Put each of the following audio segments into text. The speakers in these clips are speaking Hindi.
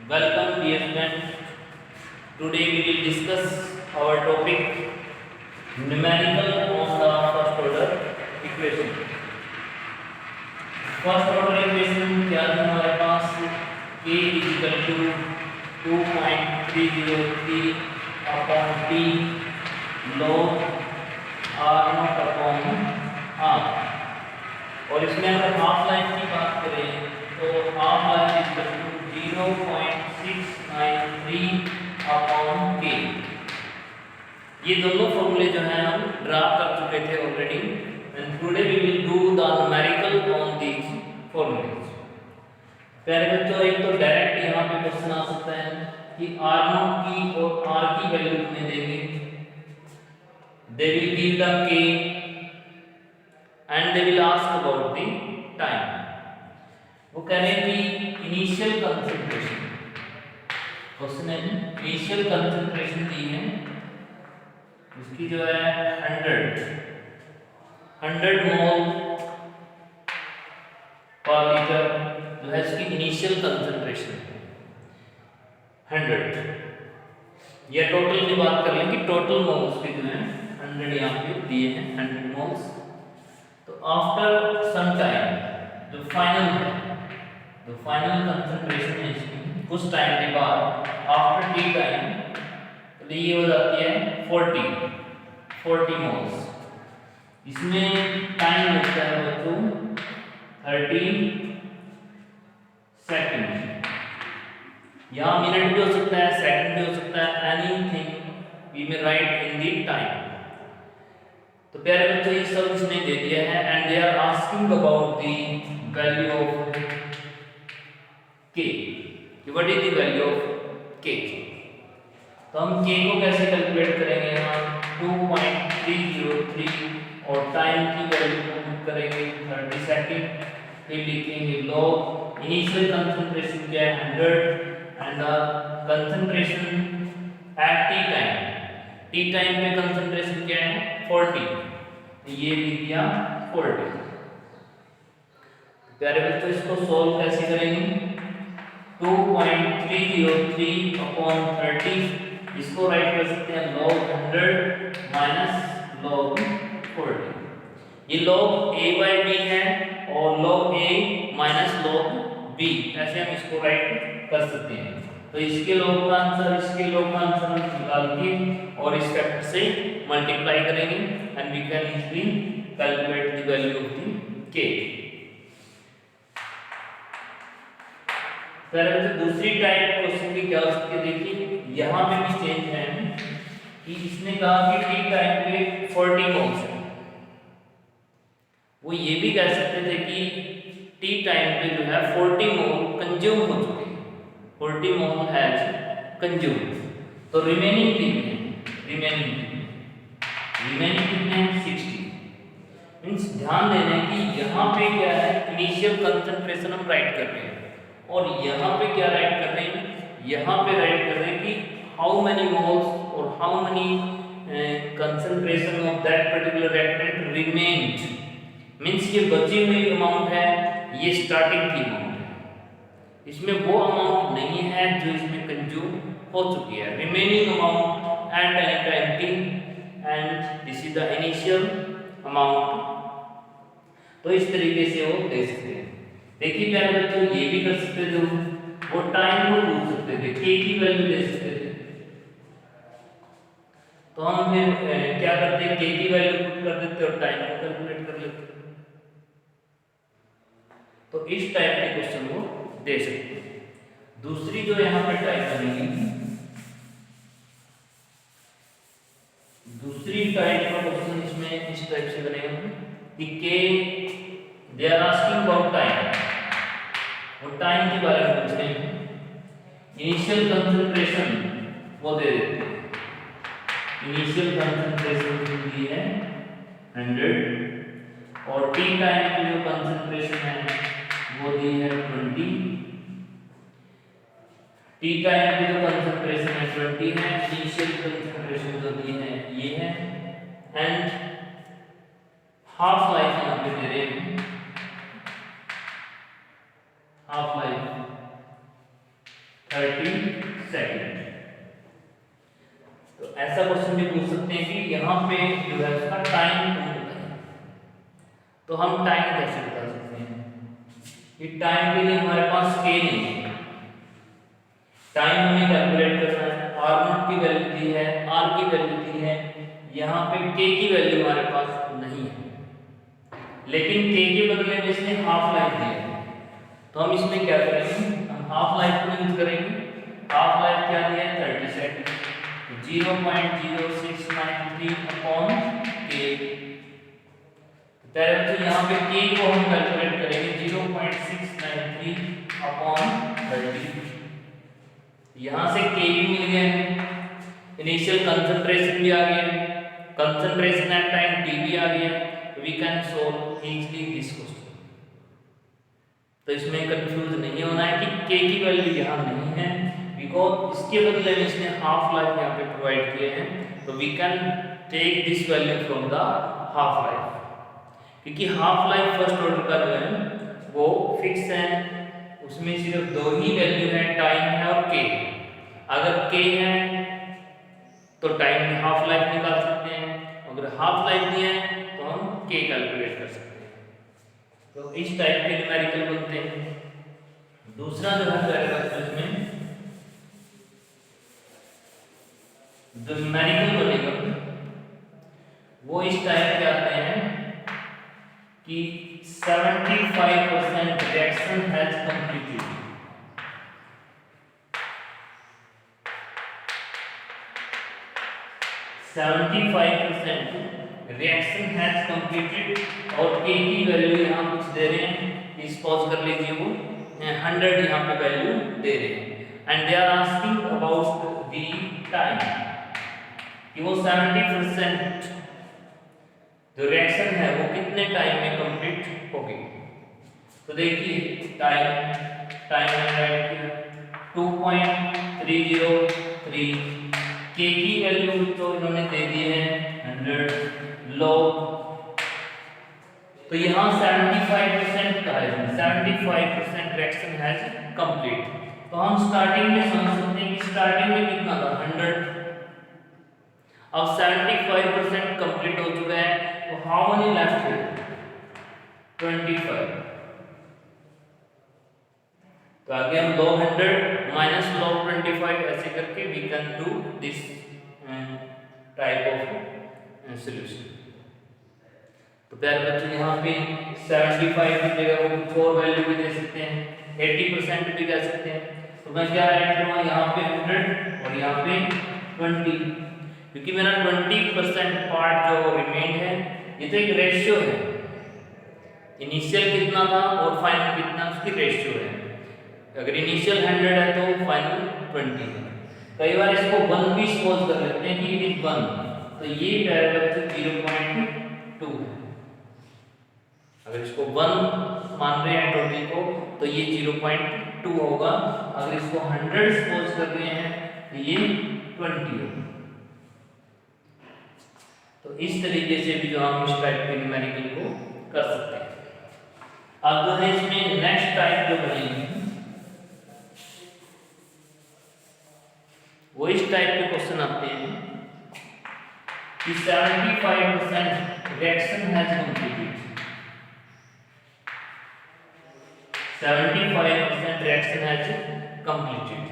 Welcome, dear friends. Today we will discuss our topic numerical on the first order equation. First order equation क्या है हमारे पास k equal to 2.303 upon t log r not upon r। और इसमें अगर हाफ लाइन की बात करें तो half line equal to 0.693 upon k। ये दोनों फॉर्मूले जो हैं हम ड्रा कर चुके थे already, and today we will do the numerical on these formulae. प्यारे बच्चों, एक तो डायरेक्ट यहाँ पे क्वेश्चन आ सकता है कि r नॉट की और r की वैल्यू कितने देंगे। They will give the k and they will ask about the time. वो कह रहे हैं कि इनिशियल कंसंट्रेशन, क्वेश्चन है इनिशियल कंसंट्रेशन दी है, इसकी जो है 100 मोल पर लीटर जो है इसकी इनिशियल कंसंट्रेशन 100। या टोटल की बात कर लेंगे, टोटल मोल्स की जो है 100 यहाँ पे दिए हैं 100 मोल्स। तो आफ्टर सम टाइम जो फाइनल है, जो फाइनल कंसंट्रेशन है इसकी कुछ टाइम के बाद आफ्टर टी टाइम, तो ये हो जाती है 40 मोल्स। इसमें टाइम लगता है बच्चों 30 सेकंड। यहाँ मिनट भी हो सकता है, सेकंड भी हो सकता है, anything we may write in the time. तो प्यारे बच्चों, ये सब इसने दे दिया है and they are asking about the value of k। What is the value of k? तो हम k को कैसे कैलकुलेट करेंगे? यहाँ 2.303 और टाइम की वैल्यू को पुट करेंगे 30 सेकंड। फिर लिखेंगे log इनिशियल कंसंट्रेशन क्या है 100 and the concentration at T time पे कंसंट्रेशन क्या है 40। तो ये लिख दिया 40। प्यारे बच्चों, इसको सॉल्व कैसे करेंगे? 2.303 अपॉन 30, इसको राइट कर सकते हैं log 100 माइनस log 40। ये log a by b है और log a minus log b, ऐसे हम इसको राइट कर सकते हैं। तो इसके log का आंसर, इसके log का आंसर हम निकाल के और इस फैक्टर से मल्टीप्लाई करेंगे and we can easily calculate the value of the k। पहले दूसरी टाइप क्वेश्चन की क्या हो सकती है, देखिए यहाँ पे भी चेंज है कि इसने कहा कि टी टाइम पे 40 मोल्स है। वो ये भी कह सकते थे कि टी टाइम पे जो है 40 मोल कंज्यूम हो चुके हैं, 40 मोल हैज कंज्यूम। तो रिमेनिंग कितने हैं? रिमेनिंग कितने हैं? 60। मींस ध्यान देना है कि यहाँ पे क्या है, इनिशियल कंसंट्रेशन हम राइट कर रहे हैं और यहाँ पे क्या राइट कर रहे हैं? यहाँ पे राइट कर रहे हैं कि हाउ मेनी मोल्स और how many concentration of that particular reactant remained. Means ये बची हुई अमाउंट है, ये स्टार्टिंग की अमाउंट है, इसमें वो अमाउंट नहीं है जो इसमें कंज्यूम हो चुकी है। Remaining amount at any time T and this is the initial amount. तो इस तरीके से वो दे सकते हैं। देखिए प्यारे बच्चों, ये भी कर सकते थे, वो टाइम को पूछ सकते थे, k की वैल्यू दे सकते थे। तो हम फिर क्या करते, k की वैल्यू पुट कर देते और टाइम को कैलकुलेट कर लेते। तो इस टाइप के क्वेश्चन को दे सकते हैं। दूसरी जो यहाँ पे टाइप बनेगी, दूसरी टाइप का क्वेश्चन इसमें इस टाइप से बनेगा कि k they are asking about time, और टाइम के बारे में पूछ रहे हैं। इनिशियल कंसंट्रेशन वो दे देते हैं, इनिशियल कंसंट्रेशन दी है 100 और टी टाइम की जो कंसंट्रेशन है वो दी है 20। टी टाइम की जो कंसंट्रेशन है 20 है, इनिशियल कंसंट्रेशन जो दी है ये है, एंड हाफ लाइफ यहाँ पे दे रहे हैं, हाफ लाइफ 30 सेकेंड। तो ऐसा क्वेश्चन भी पूछ सकते हैं कि यहाँ पे जो है उसका टाइम बताइए। तो हम टाइम कैसे बता सकते हैं कि टाइम के लिए हमारे पास के नहीं है, टाइम हमें कैलकुलेट करना है। आर नॉट की वैल्यू दी है, आर की वैल्यू दी है, यहाँ पे के की वैल्यू हमारे पास नहीं है, लेकिन के के बदले में इसने हाफ लाइफ दिया है। तो हम इसमें क्या करेंगे, हम हाफ लाइफ को यूज करेंगे। हाफ लाइफ क्या दिया है 30 सेकंड, 0.0693 अपॉन के। पहले तो यहाँ पे के को हम कैलकुलेट करेंगे 0.693 अपॉन 30। यहाँ से के भी मिल गया है, इनिशियल कंसंट्रेशन भी आ गया, कंसंट्रेशन एट टाइम टी भी आ गया। We can solve easily this question. तो इसमें कंफ्यूज नहीं होना है कि के की वैल्यू यहाँ नहीं है, बिकॉज इसके बदले में इसने हाफ लाइफ यहाँ पे प्रोवाइड किए हैं। तो we can take this value from the half life, क्योंकि हाफ लाइफ फर्स्ट ऑर्डर का जो है वो फिक्स है, उसमें सिर्फ दो ही वैल्यू है, टाइम है और के। अगर के है तो टाइम में हाफ लाइफ निकाल सकते हैं, अगर हाफ लाइफ दिया है तो हम के कैलकुलेट कर सकते हैं। तो इस टाइप के न्यूमेरिकल बनते हैं। दूसरा जो है पैराग्राफ इसमें जो न्यूमेरिकल बनेगा वो इस टाइप के आते हैं कि 75% reaction has completed. 75% reaction has completed और के की वैल्यू यहाँ कुछ दे रहे हैं, इस पॉज कर लीजिए, वो 100 यहाँ पे वैल्यू दे रहे हैं। And they are asking about the time कि वो 70% जो रिएक्शन है वो कितने टाइम में कंप्लीट होगी। तो देखिए टाइम मैंने राइट किया 2.303, के की वैल्यू तो इन्होंने दे दी है 100 लॉग। तो यहाँ 75% का है, 75% रिएक्शन हैज कंप्लीट। तो हम स्टार्टिंग में समझ सकते हैं कि स्टार्टिंग में कितना था 100, अब 75% कंप्लीट हो चुका है, तो हाउ मेनी लेफ्ट है 25। तो आगे हम log 100 माइनस log 25 ऐसे करके we can do this type of solution. तो प्यारे बच्चों यहाँ पे 75 की जगह वो कुछ और वैल्यू भी दे सकते हैं, 80% भी कह सकते हैं। तो मैं क्या ऐड करूँगा यहाँ पे 100 और यहाँ पे 20, क्योंकि मेरा 20% पार्ट जो रिमेन है ये तो एक रेशियो है, इनिशियल कितना था और फाइनल कितना उसकी रेशियो है। अगर इनिशियल 100 है तो फाइनल 20 है। कई बार इसको 1 भी सपोज कर लेते हैं कि इट इज 1, तो ये पैरामीटर 0.2 है। अगर इसको 1 मान रहे हैं टोटल को तो ये 0.2 होगा, अगर इसको 100 सपोज कर रहे हैं तो ये 20 होगा। तो इस तरीके से भी जो हम इस टाइप के न्यूमेरिकल को कर सकते हैं। अब जो है इसमें नेक्स्ट टाइप जो बनेगी वो इस टाइप के क्वेश्चन आते हैं कि 75% reaction has completed, 75% reaction has completed.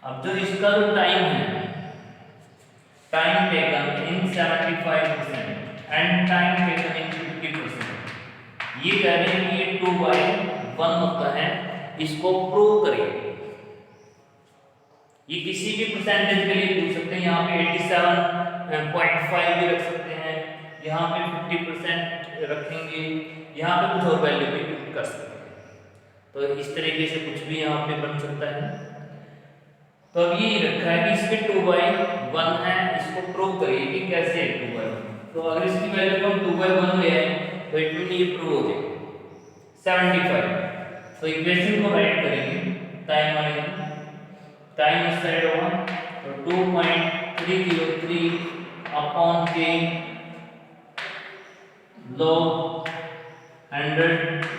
अब जो इसका जो टाइम है, time taken in 75% and time taken in 50%, ये कह रहे हैं कि ये 2/1 होता है, इसको प्रूव करिए। ये किसी भी परसेंटेज के लिए पूछ सकते हैं, यहाँ पे 87.5 भी रख सकते हैं, यहाँ पे 50% रखेंगे, यहाँ पे कुछ और वैल्यू भी कर सकते हैं। तो इस तरीके से कुछ भी यहाँ पे बन सकता है। तो अब ये रखा है कि इसके 2/1 है, इसको प्रूव करिए कि कैसे है 2/1। तो अगर इसकी वैल्यू को हम 2/1 ले आए तो इट मीन ये प्रूव हो जाएगा 75। तो इक्वेशन को राइट करेंगे, टाइम मानेंगे, टाइम इस साइड होगा तो 2.303 अपॉन के log 100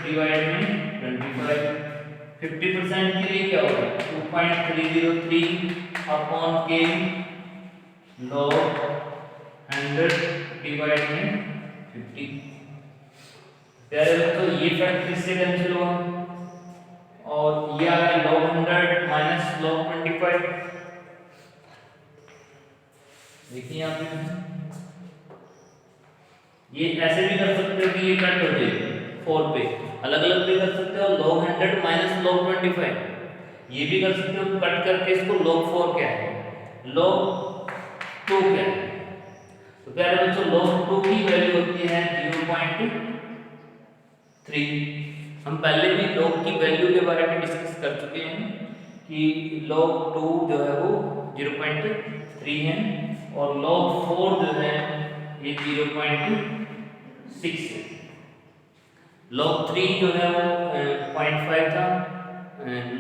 डिवाइड में 25। 50% के लिए क्या होगा 2.303 अपॉन के log 100 डिवाइड में 50। प्यारे बच्चों ये फैक्टर इससे कैंसिल हुआ और ये आ गया log 100 माइनस log 25। देखिए यहाँ पे ये ऐसे भी कर सकते हो कि ये कट हो जाए 4 पे, अलग अलग भी कर सकते हो log 100 माइनस log 25, ये भी कर सकते हो कट करके इसको log 4 क्या है log 2 क्या है। तो प्यारे बच्चों log 2 की वैल्यू होती है 0.3। हम पहले भी log की वैल्यू के बारे में डिस्कस कर चुके हैं कि log 2 जो है वो 0.3 है और log 4 जो है ये 0.6 है। log 3 जो है वो 0.5 था,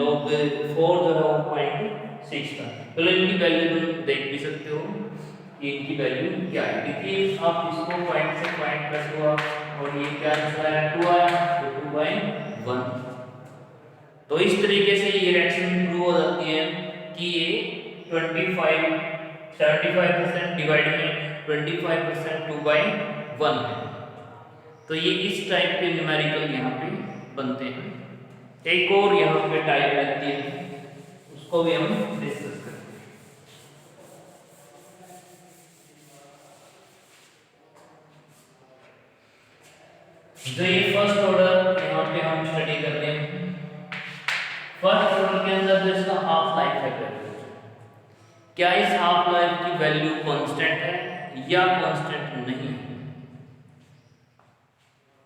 log 4 जो है वो 0.6 था। चलो इनकी वैल्यू तुम देख भी सकते हो कि इनकी वैल्यू क्या है। देखिए आप इसको पॉइंट से पॉइंट प्लस हुआ और ये क्या आया 2 आया तो 2/1। तो इस तरीके से ये रिएक्शन प्रूव हो जाती है कि ये 75% डिवाइड में 25% 2/1 है। तो ये इस टाइप के न्यूमेरिकल यहाँ पे बनते हैं। एक और यहाँ पे टाइप रहती है उसको भी हम डिस्कस करते हैं। जो ये फर्स्ट ऑर्डर यहाँ पे हम स्टडी कर रहे हैं, फर्स्ट ऑर्डर के अंदर जो इसका हाफ लाइफ है, क्या इस हाफ लाइफ की वैल्यू कांस्टेंट है या कांस्टेंट नहीं है।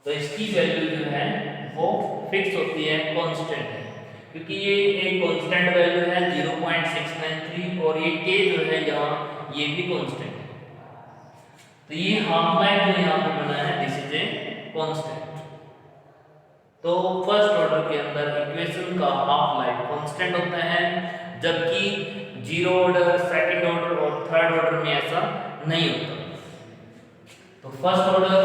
तो इसकी वैल्यू जो है वो फिक्स होती है, कांस्टेंट है, क्योंकि ये एक कांस्टेंट वैल्यू है 0.693 और ये k जो है यहाँ ये भी कांस्टेंट है। तो ये हाफ लाइफ जो यहाँ पे बना है दिस इज ए कांस्टेंट। तो फर्स्ट ऑर्डर के अंदर इक्वेशन का हाफ लाइफ कांस्टेंट होता है, जबकि जीरो ऑर्डर, सेकंड ऑर्डर और थर्ड ऑर्डर में ऐसा नहीं होता। तो फर्स्ट ऑर्डर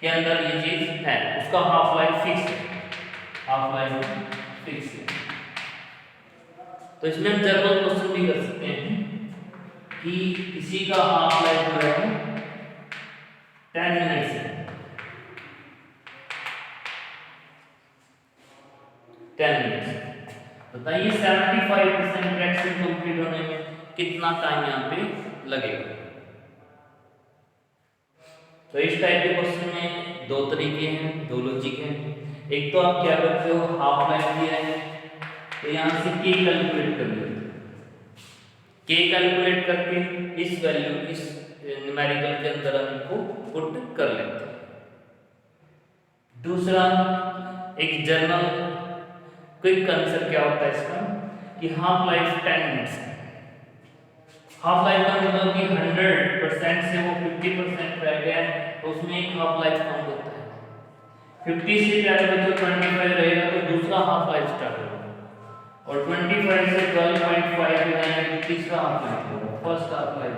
के अंदर ये चीज है, उसका हाफ लाइफ फिक्स है, हाफ लाइफ फिक्स है। तो इसमें हम जनरल क्वेश्चन भी कर सकते हैं कि इसी का हाफ लाइफ जो है 10 मिनट्स है, 10 मिनट्स। बताइए 75% रिएक्शन कंप्लीट होने में कितना टाइम यहाँ पे लगेगा। तो इस टाइप के क्वेश्चन में दो तरीके हैं, दो लॉजिक हैं। एक तो आप क्या करते हो, हाफ लाइफ दिया है तो यहाँ से k कैलकुलेट कर लेते हो, k कैलकुलेट करके इस वैल्यू इस न्यूमेरिकल के अंदर हम इनको पुट कर लेते हैं। दूसरा एक जनरल क्विक आंसर क्या होता है इसका कि हाफ लाइफ 10 मिनट्स है। हाफ लाइफ का मतलब कि 100% से वो 50% रह गया है तो उसमें एक हाफ लाइफ काउंट होता है। 50 से प्यारे बच्चों 25 रहेगा तो दूसरा हाफ लाइफ स्टार्ट होगा और 25 से 12.5 रहेगा तो तीसरा हाफ लाइफ होगा, first half life,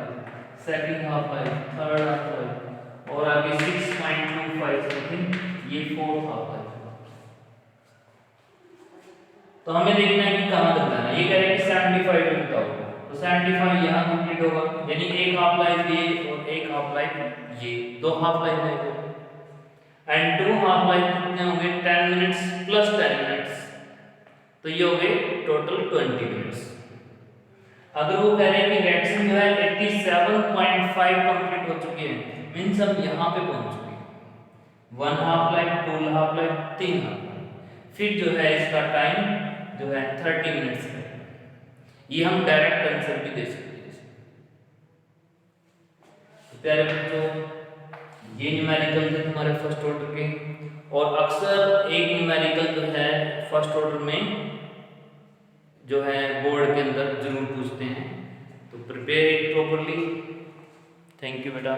second half life, third half life और आगे 6.25 समथिंग ये फोर्थ हाफ लाइफ। तो हमें देखना है कि कहां तक जाना है। ये कह रहे हैं कि 75 तक जाओ तो 75 यहां कंप्लीट होगा, यानी एक हाफ लाइफ ये और एक हाफ लाइफ ये, दो हाफ लाइफ है एंड टू हाफ लाइफ कितने होंगे 10 मिनट्स प्लस 10 मिनट्स तो ये हो गए टोटल 20 मिनट्स। अगर वो कह रहे हैं कि रिएक्शन जो है 87.5 कंप्लीट हो चुकी है, मींस हम यहां पे पहुंच चुके हैं, 1 half life, 2 half life, 3 half life, फिर जो है इसका टाइम जो है 30 मिनट्स है। ये हम डायरेक्ट आंसर भी दे सकते हैं। तो प्यारे बच्चों ये न्यूमेरिकल थे तुम्हारे फर्स्ट ऑर्डर के, और अक्सर एक न्यूमेरिकल जो है फर्स्ट ऑर्डर में जो है बोर्ड के अंदर जरूर पूछते हैं, तो prepare it properly. Thank you बेटा।